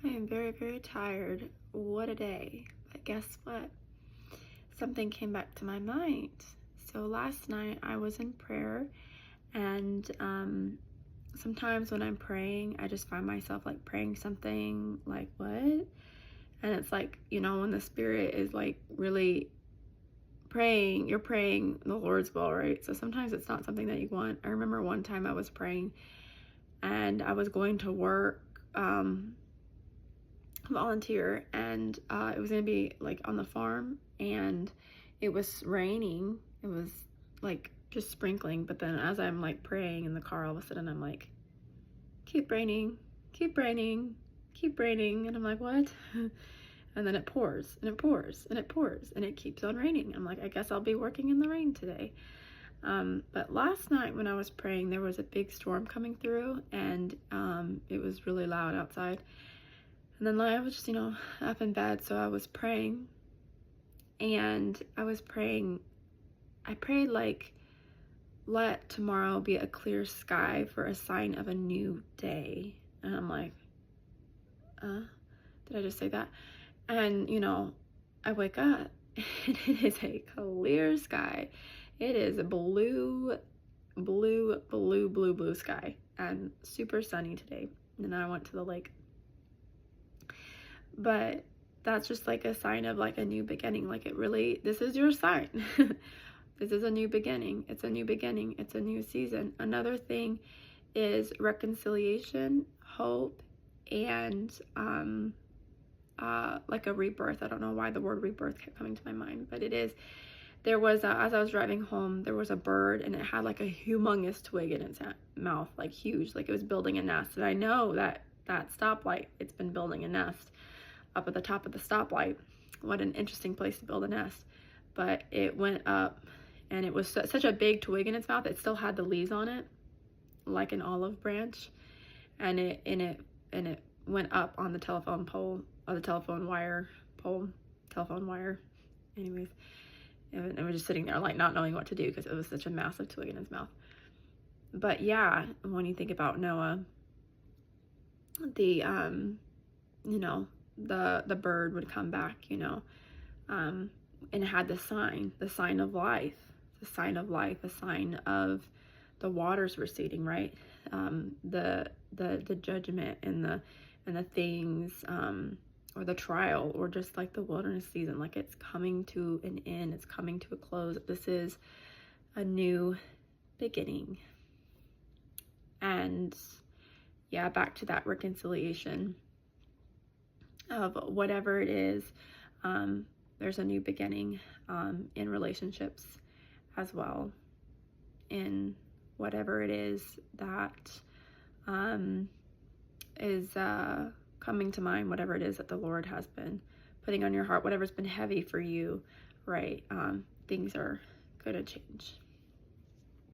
I am very, very tired. What a day. But guess what? Something came back to my mind. So last night I was in prayer, and sometimes when I'm praying, I just find myself like praying something like, what? And it's like, when the Spirit is like really praying, you're praying the Lord's will, right? So sometimes it's not something that you want. I remember one time I was praying and I was going to work. Volunteer, and it was gonna be like on the farm, and it was raining. It was like just sprinkling, but then as I'm like praying in the car, all of a sudden I'm like, keep raining, keep raining, keep raining, and I'm like, what? And then it pours and it pours and it pours and it keeps on raining. I'm like, I guess I'll be working in the rain today. But last night when I was praying, there was a big storm coming through, and it was really loud outside. And then I was just, up in bed, so I was praying, and I prayed like, let tomorrow be a clear sky for a sign of a new day. And I'm like, did I just say that? And, I wake up, and it is a clear sky. It is a blue sky, and super sunny today. And then I went to the lake. But that's just like a sign of like a new beginning. Like this is your sign. This is a new beginning. It's a new beginning. It's a new season. Another thing is reconciliation, hope, and like a rebirth. I don't know why the word rebirth kept coming to my mind, but it is. There was, as I was driving home, there was a bird, and it had like a humongous twig in its mouth, like huge, like it was building a nest. And I know that stoplight, it's been building a nest up at the top of the stoplight. What an interesting place to build a nest. But it went up, and it was such a big twig in its mouth. It still had the leaves on it, like an olive branch, and it went up on the telephone pole, or the telephone wire. Anyways, and we're just sitting there like not knowing what to do because it was such a massive twig in his mouth. But yeah, when you think about Noah, the the bird would come back, and it had the sign of life, the sign of the waters receding, right? The judgment and the things, or the trial, or just like the wilderness season, like it's coming to an end, it's coming to a close. This is a new beginning. And yeah, back to that reconciliation of whatever it is. There's a new beginning in relationships as well, in whatever it is that is coming to mind, whatever it is that the Lord has been putting on your heart, whatever's been heavy for you, right? Things are going to change.